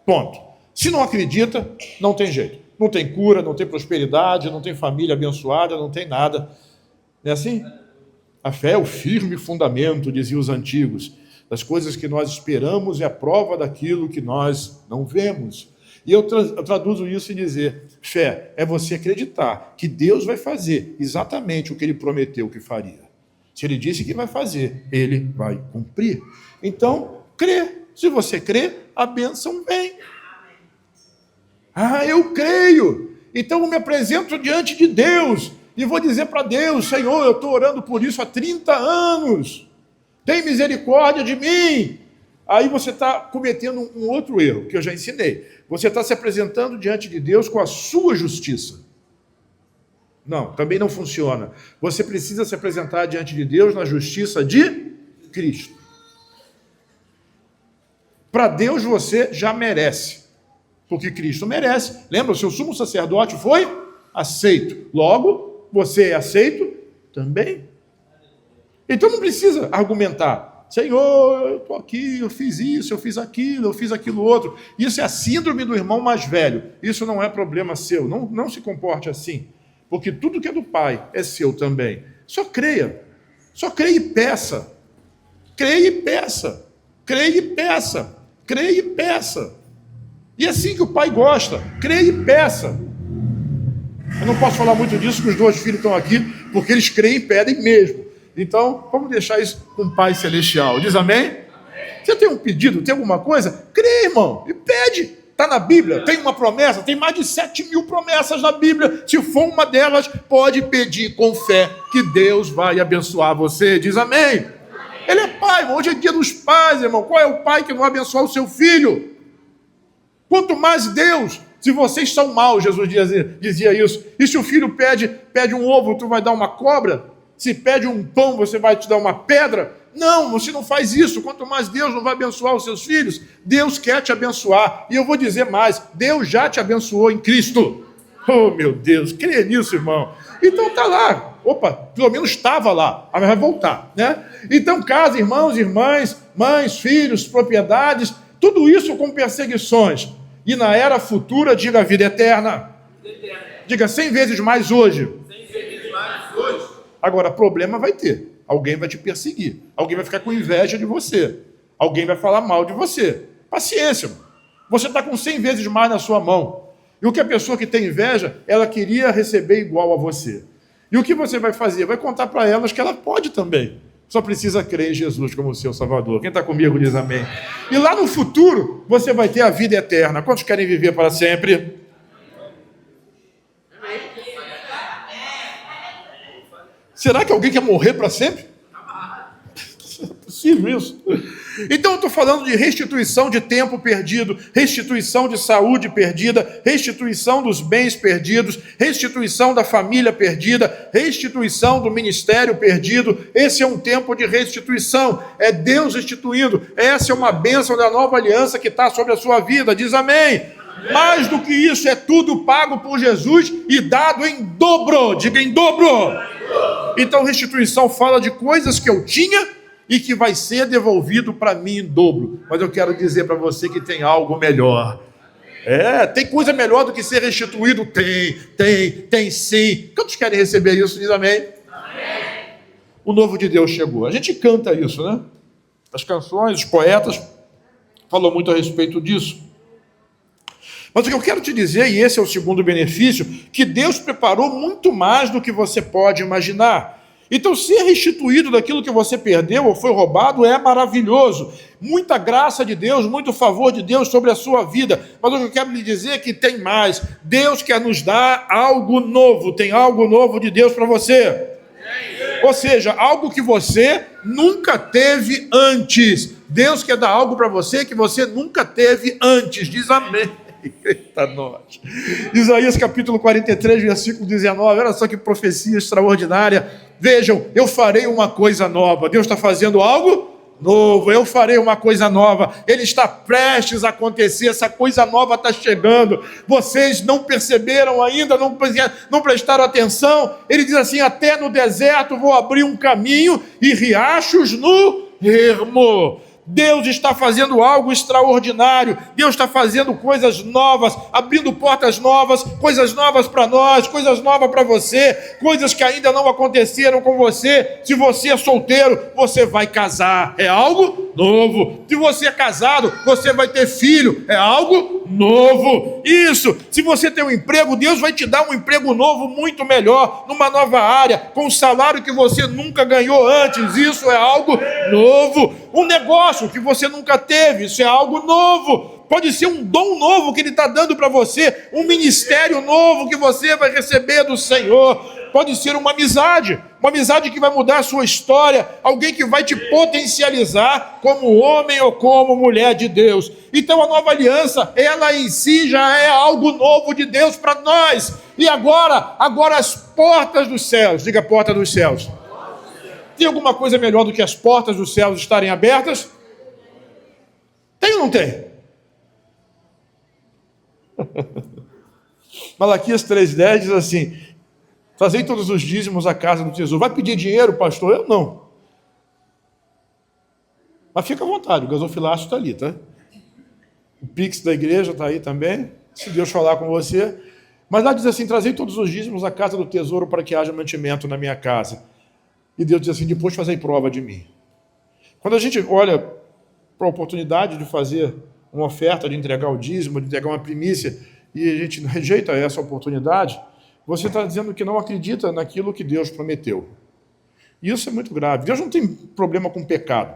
Ponto. Se não acredita, não tem jeito. Não tem cura, não tem prosperidade, não tem família abençoada, não tem nada. Não é assim? A fé é o firme fundamento, diziam os antigos, das coisas que nós esperamos e a prova daquilo que nós não vemos. E eu traduzo isso em dizer, fé é você acreditar que Deus vai fazer exatamente o que ele prometeu que faria. Se ele disse que vai fazer, ele vai cumprir. Então, crê. Se você crê, a bênção vem. Ah, eu creio. Então eu me apresento diante de Deus e vou dizer para Deus, Senhor, eu estou orando por isso há 30 anos. Tem misericórdia de mim. Aí você está cometendo um outro erro, que eu já ensinei. Você está se apresentando diante de Deus com a sua justiça. Não, também não funciona. Você precisa se apresentar diante de Deus na justiça de Cristo. Para Deus você já merece, porque Cristo merece. Lembra, o seu sumo sacerdote foi aceito. Logo, você é aceito também. Então não precisa argumentar. Senhor, eu estou aqui, eu fiz isso, eu fiz aquilo outro. Isso é a síndrome do irmão mais velho. Isso não é problema seu. Não se comporte assim. Porque tudo que é do Pai é seu também. Só creia. Só creia e peça. Creia e peça. Creia e peça. Creia e peça. E é assim que o Pai gosta. Creia e peça. Eu não posso falar muito disso, que os dois filhos estão aqui, porque eles creem e pedem mesmo. Então, vamos deixar isso com o Pai Celestial. Diz amém? Amém? Você tem um pedido, tem alguma coisa? Crê, irmão, e pede. Está na Bíblia, tem uma promessa, tem mais de 7.000 promessas na Bíblia. Se for uma delas, pode pedir com fé que Deus vai abençoar você. Diz amém? Amém. Ele é pai, irmão. Hoje é dia dos pais, irmão. Qual é o pai que não vai abençoar o seu filho? Quanto mais Deus. Se vocês são maus, Jesus dizia isso. E se o filho pede um ovo, tu vai dar uma cobra? Se pede um pão, você vai te dar uma pedra? Não, você não faz isso. Quanto mais Deus não vai abençoar os seus filhos, Deus quer te abençoar. E eu vou dizer mais, Deus já te abençoou em Cristo. Oh, meu Deus, crê nisso, irmão. Então tá lá. Opa, pelo menos estava lá, mas vai voltar, né? Então casa, irmãos, irmãs, mães, filhos, propriedades, tudo isso com perseguições. E na era futura, diga a vida eterna. Diga 100 vezes mais hoje. 100 vezes mais hoje. Agora, problema vai ter. Alguém vai te perseguir. Alguém vai ficar com inveja de você. Alguém vai falar mal de você. Paciência. Você está com 100 vezes mais na sua mão. E o que a pessoa que tem inveja, ela queria receber igual a você. E o que você vai fazer? Vai contar para elas que ela pode também. Só precisa crer em Jesus como seu Salvador. Quem está comigo diz amém. E lá no futuro, você vai ter a vida eterna. Quantos querem viver para sempre? Será que alguém quer morrer para sempre? É possível isso. Então eu estou falando de restituição de tempo perdido, restituição de saúde perdida, restituição dos bens perdidos, restituição da família perdida, restituição do ministério perdido. Esse é um tempo de restituição, é Deus restituindo. Essa é uma bênção da nova aliança que está sobre a sua vida, diz amém. Mais do que isso, é tudo pago por Jesus e dado em dobro, diga em dobro. Então restituição fala de coisas que eu tinha e que vai ser devolvido para mim em dobro. Mas eu quero dizer para você que tem algo melhor. Tem coisa melhor do que ser restituído? Tem sim. Quantos querem receber isso? Diz amém. Amém. O novo de Deus chegou. A gente canta isso, né? As canções, os poetas falam muito a respeito disso. Mas o que eu quero te dizer, e esse é o segundo benefício, que Deus preparou muito mais do que você pode imaginar. Então, ser restituído daquilo que você perdeu ou foi roubado é maravilhoso. Muita graça de Deus, muito favor de Deus sobre a sua vida. Mas o que eu quero lhe dizer é que tem mais. Deus quer nos dar algo novo. Tem algo novo de Deus para você. Ou seja, algo que você nunca teve antes. Deus quer dar algo para você que você nunca teve antes. Diz amém. Eita nós. Isaías capítulo 43, versículo 19. Olha só que profecia extraordinária. Vejam, eu farei uma coisa nova. Deus está fazendo algo novo. Eu farei uma coisa nova. Ele está prestes a acontecer. Essa coisa nova está chegando. Vocês não perceberam ainda, não prestaram atenção. Ele diz assim: até no deserto vou abrir um caminho e riachos no ermo. Deus está fazendo algo extraordinário, Deus está fazendo coisas novas, abrindo portas novas, coisas novas para nós, coisas novas para você, coisas que ainda não aconteceram com você. Se você é solteiro, você vai casar, é algo novo. Se você é casado, você vai ter filho, é algo novo. Isso, se você tem um emprego, Deus vai te dar um emprego novo, muito melhor, numa nova área, com um salário que você nunca ganhou antes, isso é algo novo. Um negócio que você nunca teve, isso é algo novo. Pode ser um dom novo que Ele está dando para você, um ministério novo que você vai receber do Senhor. Pode ser uma amizade que vai mudar a sua história, alguém que vai te potencializar como homem ou como mulher de Deus. Então a nova aliança, ela em si já é algo novo de Deus para nós. E agora as portas dos céus, diga porta dos céus. Tem alguma coisa melhor do que as portas dos céus estarem abertas? Tem ou não tem? Malaquias 3,10 diz assim: trazei todos os dízimos à casa do tesouro. Vai pedir dinheiro, pastor? Eu não. Mas fica à vontade, o gasofilácio está ali, tá? O Pix da igreja está aí também, se Deus falar com você. Mas lá diz assim: trazei todos os dízimos à casa do tesouro para que haja mantimento na minha casa. E Deus diz assim: depois fazei prova de mim. Quando a gente olha para a oportunidade de fazer uma oferta, de entregar o dízimo, de entregar uma primícia, e a gente rejeita essa oportunidade, você está dizendo que não acredita naquilo que Deus prometeu. E isso é muito grave. Deus não tem problema com pecado,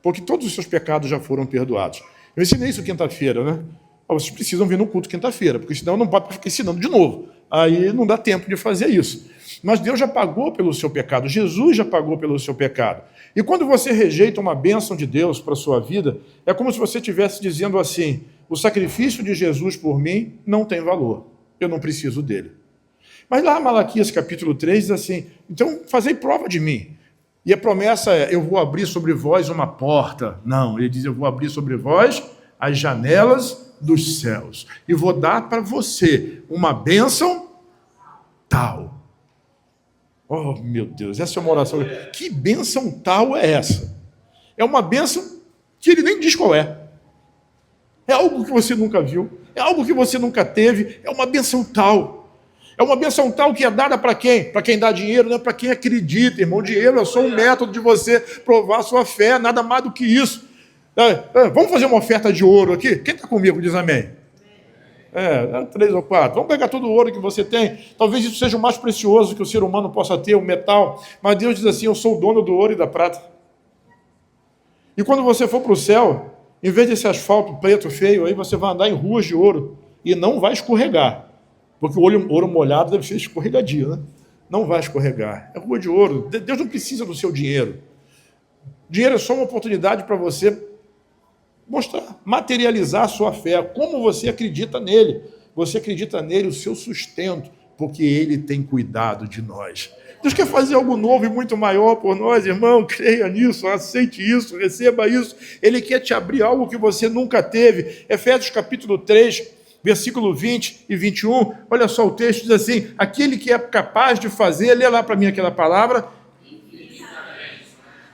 porque todos os seus pecados já foram perdoados. Eu ensinei isso quinta-feira, né? Vocês precisam vir no culto quinta-feira, porque senão não pode ficar ensinando de novo. Aí não dá tempo de fazer isso. Mas Deus já pagou pelo seu pecado, Jesus já pagou pelo seu pecado. E quando você rejeita uma bênção de Deus para a sua vida, é como se você estivesse dizendo assim: o sacrifício de Jesus por mim não tem valor, eu não preciso dele. Mas lá Malaquias capítulo 3 diz assim: então fazei prova de mim. E a promessa é: eu vou abrir sobre vós uma porta. Não, ele diz: eu vou abrir sobre vós as janelas dos céus e vou dar para você uma bênção tal. Oh, meu Deus, essa é uma oração. Que bênção tal é essa? É uma bênção que ele nem diz qual é. É algo que você nunca viu, é algo que você nunca teve, é uma bênção tal. É uma bênção tal que é dada para quem? Para quem dá dinheiro, não é para quem acredita, irmão. Dinheiro é só um método de você provar a sua fé, nada mais do que isso. Vamos fazer uma oferta de ouro aqui? Quem está comigo diz amém. 3 ou 4. Vamos pegar todo o ouro que você tem. Talvez isso seja o mais precioso que o ser humano possa ter, o metal. Mas Deus diz assim: eu sou o dono do ouro e da prata. E quando você for para o céu, em vez desse asfalto preto feio, aí você vai andar em ruas de ouro e não vai escorregar. Porque o ouro molhado deve ser escorregadio, né? Não vai escorregar. É rua de ouro. Deus não precisa do seu dinheiro. Dinheiro é só uma oportunidade para você mostrar, materializar a sua fé, como você acredita nele. Você acredita nele, o seu sustento, porque ele tem cuidado de nós. Deus quer fazer algo novo e muito maior por nós, irmão. Creia nisso, aceite isso, receba isso. Ele quer te abrir algo que você nunca teve. Efésios capítulo 3, versículo 20 e 21. Olha só, o texto diz assim: aquele que é capaz de fazer, lê lá para mim aquela palavra,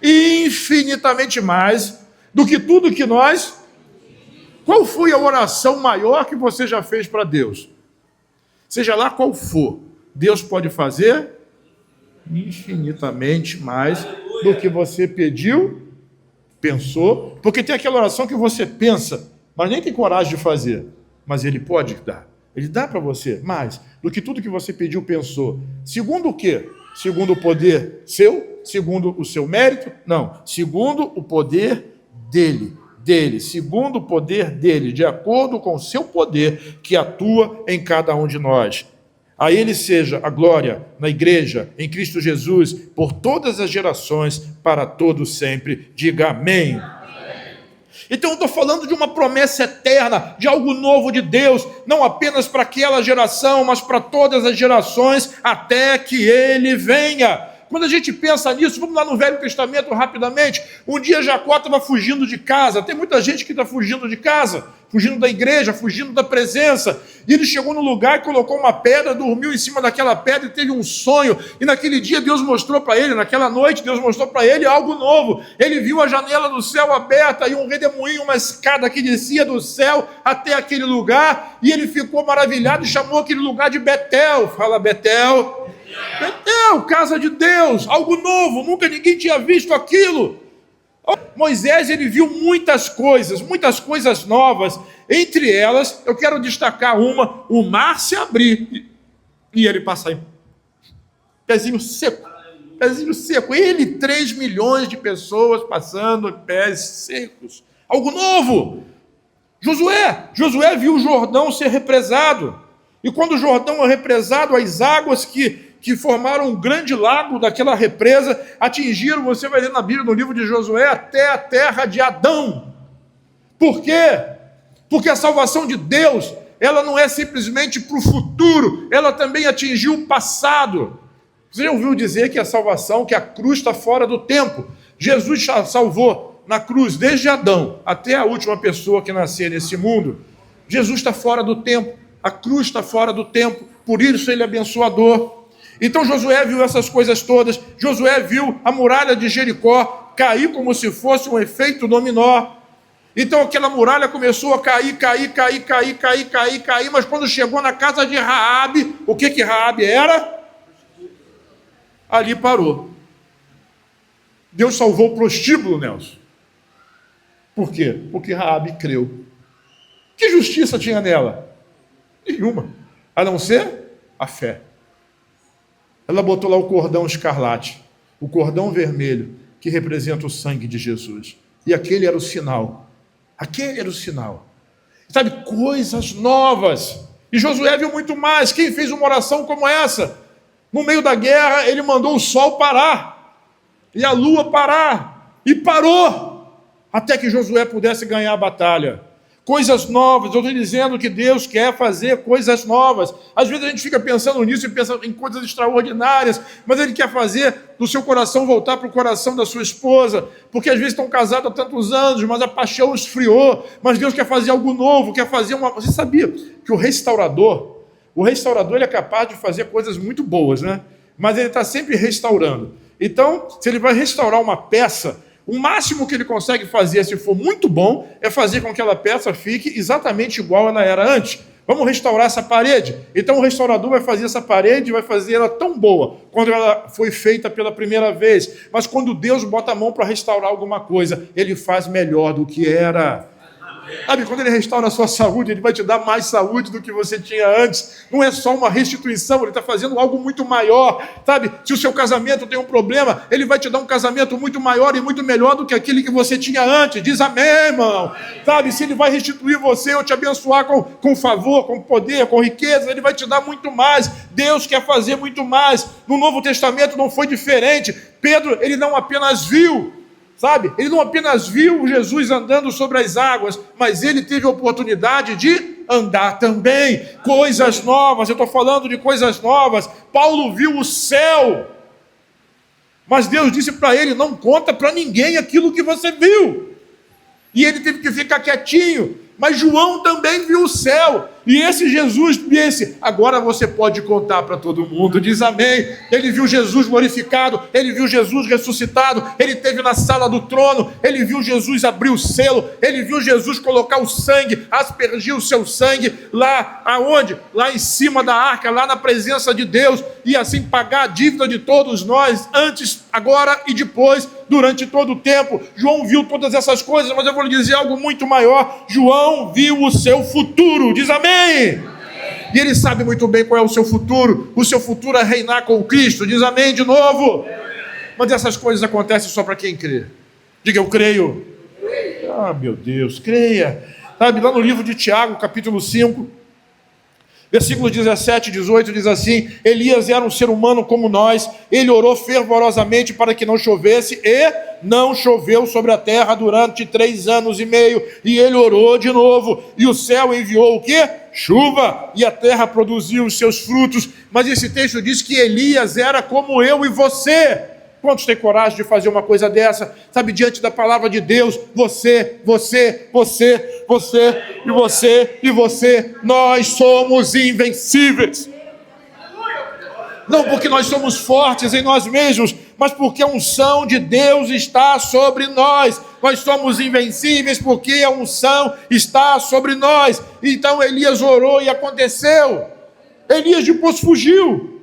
infinitamente mais do que tudo que nós... Qual foi a oração maior que você já fez para Deus? Seja lá qual for, Deus pode fazer infinitamente mais do que você pediu, pensou, porque tem aquela oração que você pensa, mas nem tem coragem de fazer, mas Ele pode dar. Ele dá para você mais do que tudo que você pediu, pensou. Segundo o quê? Segundo o poder seu? Segundo o seu mérito? Não. Segundo o poder dele, segundo o poder dele, de acordo com o seu poder que atua em cada um de nós. A ele seja a glória na igreja, em Cristo Jesus, por todas as gerações, para todos sempre. Diga amém. Então eu estou falando de uma promessa eterna, de algo novo de Deus, não apenas para aquela geração, mas para todas as gerações, até que Ele venha. Quando a gente pensa nisso, vamos lá no Velho Testamento rapidamente. Um dia Jacó estava fugindo de casa. Tem muita gente que está fugindo de casa, fugindo da igreja, fugindo da presença. E ele chegou no lugar e colocou uma pedra, dormiu em cima daquela pedra e teve um sonho. E naquele dia Deus mostrou para ele, naquela noite Deus mostrou para ele algo novo. Ele viu a janela do céu aberta e um redemoinho, uma escada que descia do céu até aquele lugar. E ele ficou maravilhado e chamou aquele lugar de Betel. Fala Betel. Betel, casa de Deus, algo novo, nunca ninguém tinha visto aquilo. Moisés, ele viu muitas coisas novas. Entre elas, eu quero destacar uma: o mar se abrir e ele passar em pezinho seco. Ele, 3 milhões de pessoas passando em pés secos. Algo novo. Josué viu o Jordão ser represado. E quando o Jordão é represado, as águas que formaram um grande lago daquela represa atingiram, você vai ler na Bíblia, no livro de Josué, até a terra de Adão. Por quê? Porque a salvação de Deus, ela não é simplesmente para o futuro, ela também atingiu o passado. Você já ouviu dizer que a salvação, que a cruz está fora do tempo? Jesus salvou na cruz desde Adão até a última pessoa que nascer nesse mundo. Jesus está fora do tempo, a cruz está fora do tempo, por isso ele é abençoador. Então Josué viu essas coisas todas. Josué viu a muralha de Jericó cair como se fosse um efeito dominó. Então aquela muralha começou a cair, mas quando chegou na casa de Raabe, o que Raabe era? Ali parou. Deus salvou o prostíbulo, Nelson. Por quê? Porque Raabe creu. Que justiça tinha nela? Nenhuma, a não ser a fé. Ela botou lá o cordão escarlate, o cordão vermelho, que representa o sangue de Jesus. E aquele era o sinal. Sabe, coisas novas. E Josué viu muito mais. Quem fez uma oração como essa? No meio da guerra, ele mandou o sol parar. E a lua parar. E parou. Até que Josué pudesse ganhar a batalha. Coisas novas, eu estou dizendo que Deus quer fazer coisas novas. Às vezes a gente fica pensando nisso e pensa em coisas extraordinárias, mas Ele quer fazer do seu coração voltar para o coração da sua esposa, porque às vezes estão casados há tantos anos, mas a paixão esfriou, mas Deus quer fazer algo novo, quer fazer uma... Você sabia que o restaurador ele é capaz de fazer coisas muito boas, né? Mas ele está sempre restaurando. Então, se ele vai restaurar uma peça, o máximo que ele consegue fazer, se for muito bom, é fazer com que aquela peça fique exatamente igual ela era antes. Vamos restaurar essa parede? Então o restaurador vai fazer essa parede, vai fazer ela tão boa quando ela foi feita pela primeira vez. Mas quando Deus bota a mão para restaurar alguma coisa, Ele faz melhor do que era. Sabe, quando Ele restaura a sua saúde, Ele vai te dar mais saúde do que você tinha antes. Não é só uma restituição, Ele está fazendo algo muito maior. Sabe, se o seu casamento tem um problema, Ele vai te dar um casamento muito maior e muito melhor do que aquele que você tinha antes. Diz amém, irmão. Sabe, se Ele vai restituir você ou te abençoar com favor, com poder, com riqueza, Ele vai te dar muito mais. Deus quer fazer muito mais. No Novo Testamento não foi diferente. Pedro, ele não apenas viu, sabe? Ele não apenas viu Jesus andando sobre as águas, mas ele teve a oportunidade de andar também. Coisas novas, eu estou falando de coisas novas. Paulo viu o céu, mas Deus disse para ele: não conta para ninguém aquilo que você viu. E ele teve que ficar quietinho. Mas João também viu o céu. E esse Jesus disse: agora você pode contar para todo mundo. Diz amém. Ele viu Jesus glorificado, ele viu Jesus ressuscitado, ele esteve na sala do trono, ele viu Jesus abrir o selo, ele viu Jesus colocar o sangue, aspergir o seu sangue lá aonde? Lá em cima da arca, lá na presença de Deus, e assim pagar a dívida de todos nós, antes, agora e depois, durante todo o tempo. João viu todas essas coisas, mas eu vou lhe dizer algo muito maior. João viu o seu futuro. Diz amém. E ele sabe muito bem qual é o seu futuro. O seu futuro é reinar com Cristo. Diz amém de novo. Mas essas coisas acontecem só para quem crê. Diga: eu creio. Ah, meu Deus, creia. Sabe, lá no livro de Tiago, capítulo 5, versículos 17 e 18, diz assim: Elias era um ser humano como nós, ele orou fervorosamente para que não chovesse, e não choveu sobre a terra durante 3 anos e meio, e ele orou de novo, e o céu enviou o quê? chuva e a terra produziu os seus frutos. Mas esse texto diz que Elias era como eu e você. Quantos têm coragem de fazer uma coisa dessa? Sabe, diante da palavra de Deus, você, e você, nós somos invencíveis. Não porque nós somos fortes em nós mesmos, mas porque a unção de Deus está sobre nós. Nós somos invencíveis porque a unção está sobre nós. Então Elias orou e aconteceu. Elias depois fugiu.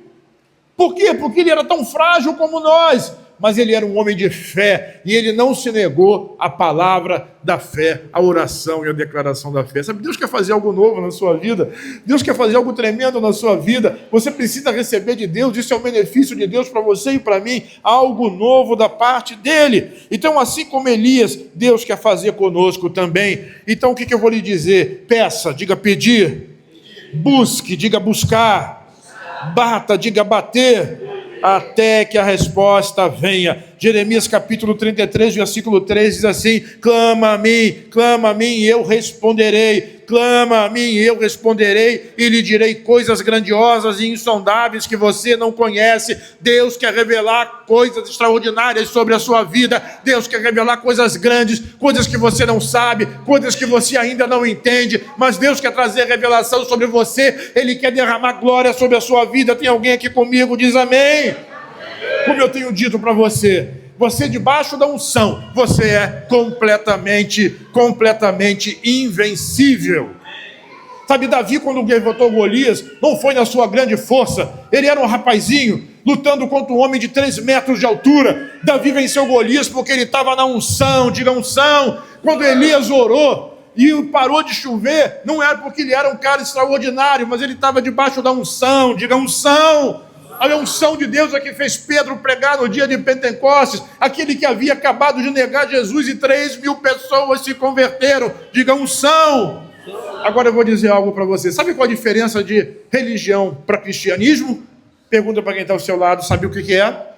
Por quê? Porque ele era tão frágil como nós. Mas ele era um homem de fé, e ele não se negou à palavra da fé, à oração e à declaração da fé. Sabe, Deus quer fazer algo novo na sua vida, Deus quer fazer algo tremendo na sua vida, você precisa receber de Deus, isso é um benefício de Deus para você e para mim, algo novo da parte dele. Então, assim como Elias, Deus quer fazer conosco também. Então, o que eu vou lhe dizer? Peça, diga pedir, busque, diga buscar, bata, diga bater, até que a resposta venha. Jeremias capítulo 33, versículo 3 diz assim: clama a mim, e eu responderei. Clama a mim, e eu responderei, e lhe direi coisas grandiosas e insondáveis que você não conhece. Deus quer revelar coisas extraordinárias sobre a sua vida. Deus quer revelar coisas grandes, coisas que você não sabe, coisas que você ainda não entende, mas Deus quer trazer revelação sobre você. Ele quer derramar glória sobre a sua vida. Tem alguém aqui comigo? Diz amém. Como eu tenho dito para você, você debaixo da unção, você é completamente invencível. Sabe, Davi, quando derrotou Golias, não foi na sua grande força. Ele era um rapazinho, lutando contra um homem de 3 metros de altura. Davi venceu Golias porque ele estava na unção, diga unção. Quando Elias orou e parou de chover, não era porque ele era um cara extraordinário, mas ele estava debaixo da unção, diga unção. A unção de Deus é que fez Pedro pregar no dia de Pentecostes, aquele que havia acabado de negar Jesus e 3.000 pessoas se converteram. Diga unção. Agora eu vou dizer algo para você. Sabe qual a diferença de religião para cristianismo? Pergunta para quem está ao seu lado, sabe o que é?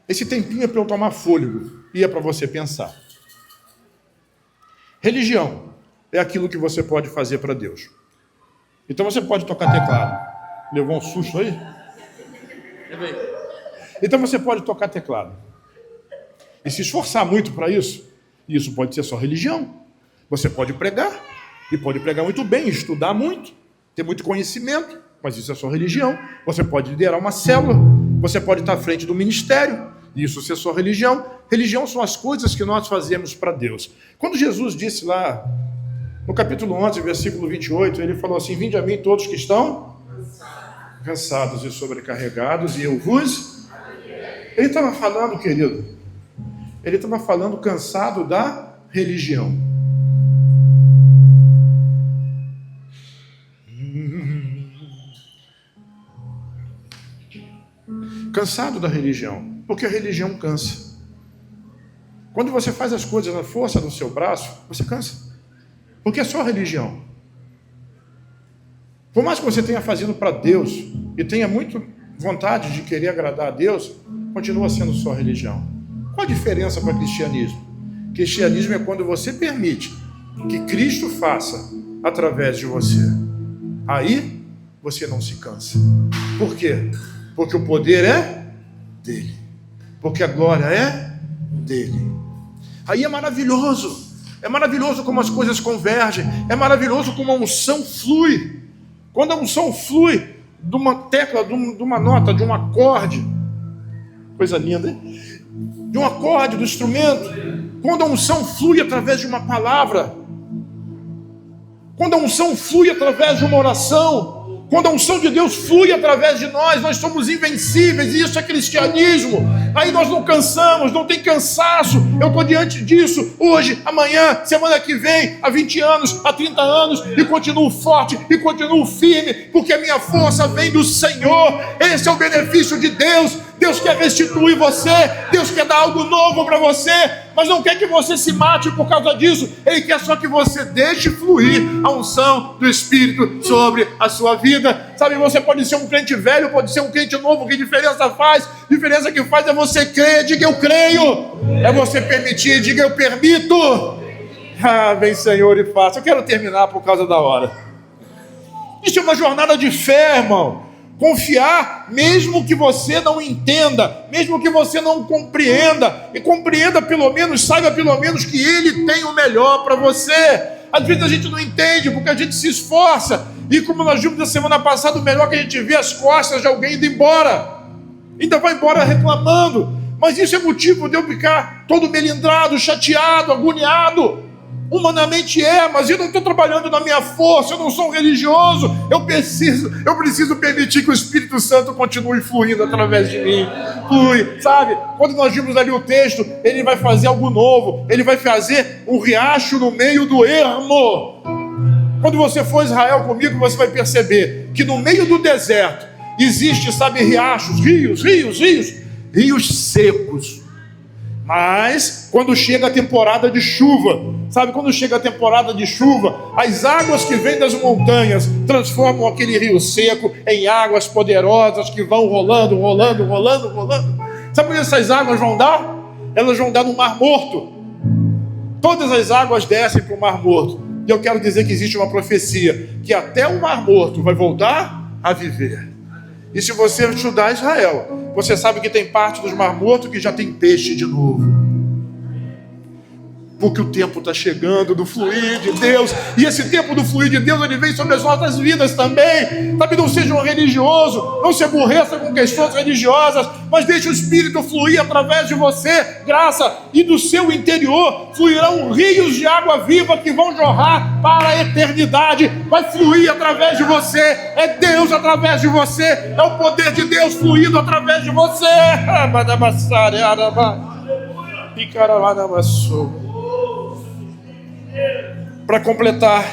Esse tempinho é para eu tomar fôlego e é para você pensar. Religião é aquilo que você pode fazer para Deus. Então você pode tocar teclado. Levou um susto aí? Então você pode tocar teclado. E se esforçar muito para isso, isso pode ser só religião. Você pode pregar, e pode pregar muito bem, estudar muito, ter muito conhecimento, mas isso é só religião. Você pode liderar uma célula, você pode estar à frente do ministério, isso é só religião. Religião são as coisas que nós fazemos para Deus. Quando Jesus disse lá, no capítulo 11, versículo 28, ele falou assim: vinde a mim todos que estão cansados e sobrecarregados, e eu vos... Ele estava falando, querido, ele estava falando cansado da religião. Cansado da religião, porque a religião cansa. Quando você faz as coisas na força do seu braço, você cansa. Porque é só religião. Por mais que você tenha fazendo para Deus e tenha muito vontade de querer agradar a Deus, continua sendo só religião. Qual a diferença para o cristianismo? Cristianismo é quando você permite que Cristo faça através de você. Aí você não se cansa. Por quê? Porque o poder é dele. Porque a glória é dele. Aí é maravilhoso. É maravilhoso como as coisas convergem. É maravilhoso como a unção flui. Quando a unção flui de uma tecla, de uma nota, de um acorde. Coisa linda, hein? De um acorde do instrumento. Quando a unção flui através de uma palavra. Quando a unção flui através de uma oração. Quando a unção de Deus flui através de nós somos invencíveis, e isso é cristianismo. Aí nós não cansamos, não tem cansaço. Eu estou diante disso hoje, amanhã, semana que vem, há 20 anos, há 30 anos, e continuo forte, e continuo firme, porque a minha força vem do Senhor. Esse é o benefício de Deus. Deus quer restituir você, Deus quer dar algo novo para você, mas não quer que você se mate por causa disso. Ele quer só que você deixe fluir a unção do Espírito sobre a sua vida. Sabe, você pode ser um crente velho, pode ser um crente novo, que diferença faz? A diferença que faz é você crer, diga eu creio. É você permitir, diga eu permito. Ah, vem Senhor e faça. Eu quero terminar por causa da hora. Isso é uma jornada de fé, irmão. Confiar, mesmo que você não entenda, mesmo que você não compreenda, e compreenda pelo menos, saiba pelo menos que Ele tem o melhor para você. Às vezes a gente não entende, porque a gente se esforça, e como nós vimos na semana passada, o melhor que a gente vê as costas de alguém indo embora, ainda vai embora reclamando, mas isso é motivo de eu ficar todo melindrado, chateado, agoniado. Humanamente mas eu não estou trabalhando na minha força, eu não sou um religioso, eu preciso permitir que o Espírito Santo continue fluindo através de mim. Flui, sabe? Quando nós vimos ali o texto, ele vai fazer algo novo, ele vai fazer um riacho no meio do ermo. Quando você for a Israel comigo, você vai perceber que no meio do deserto existe, sabe, riachos, rios secos. Mas quando chega a temporada de chuva, sabe, quando chega a temporada de chuva, as águas que vêm das montanhas transformam aquele rio seco em águas poderosas que vão rolando. Sabe onde essas águas vão dar? Elas vão dar no Mar Morto. Todas as águas descem para o Mar Morto. E eu quero dizer que existe uma profecia, que até o Mar Morto vai voltar a viver. E se você estudar Israel, você sabe que tem parte dos Mar Morto que já tem peixe de novo. Porque o tempo está chegando do fluir de Deus. E esse tempo do fluir de Deus, ele vem sobre as nossas vidas também. Sabe, não seja um religioso, não se aborreça com questões religiosas, mas deixe o Espírito fluir através de você, graça, e do seu interior fluirão rios de água viva que vão jorrar para a eternidade. Vai fluir através de você, é Deus através de você, é o poder de Deus fluindo através de você. Para completar,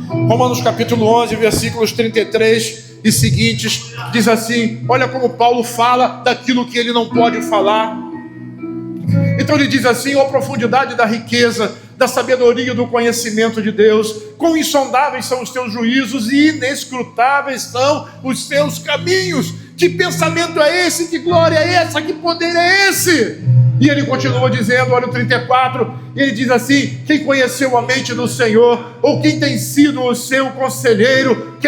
Romanos capítulo 11, versículos 33 e seguintes, diz assim, olha como Paulo fala daquilo que ele não pode falar. Então ele diz assim, a profundidade da riqueza, da sabedoria e do conhecimento de Deus, quão insondáveis são os teus juízos e inescrutáveis são os teus caminhos. Que pensamento é esse? Que glória é essa? Que poder é esse? E ele continua dizendo, olha o 34, ele diz assim, quem conheceu a mente do Senhor, ou quem tem sido o seu conselheiro,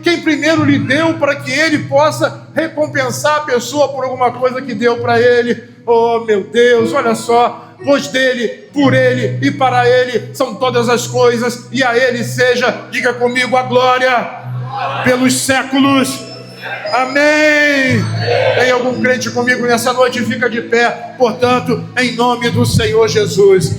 quem primeiro lhe deu para que ele possa recompensar a pessoa por alguma coisa que deu para ele? Oh meu Deus, olha só, pois dele, por ele e para ele são todas as coisas, e a ele seja, diga comigo, a glória pelos séculos. Amém. Tem algum crente comigo nessa noite? Fica de pé, portanto, em nome do Senhor Jesus.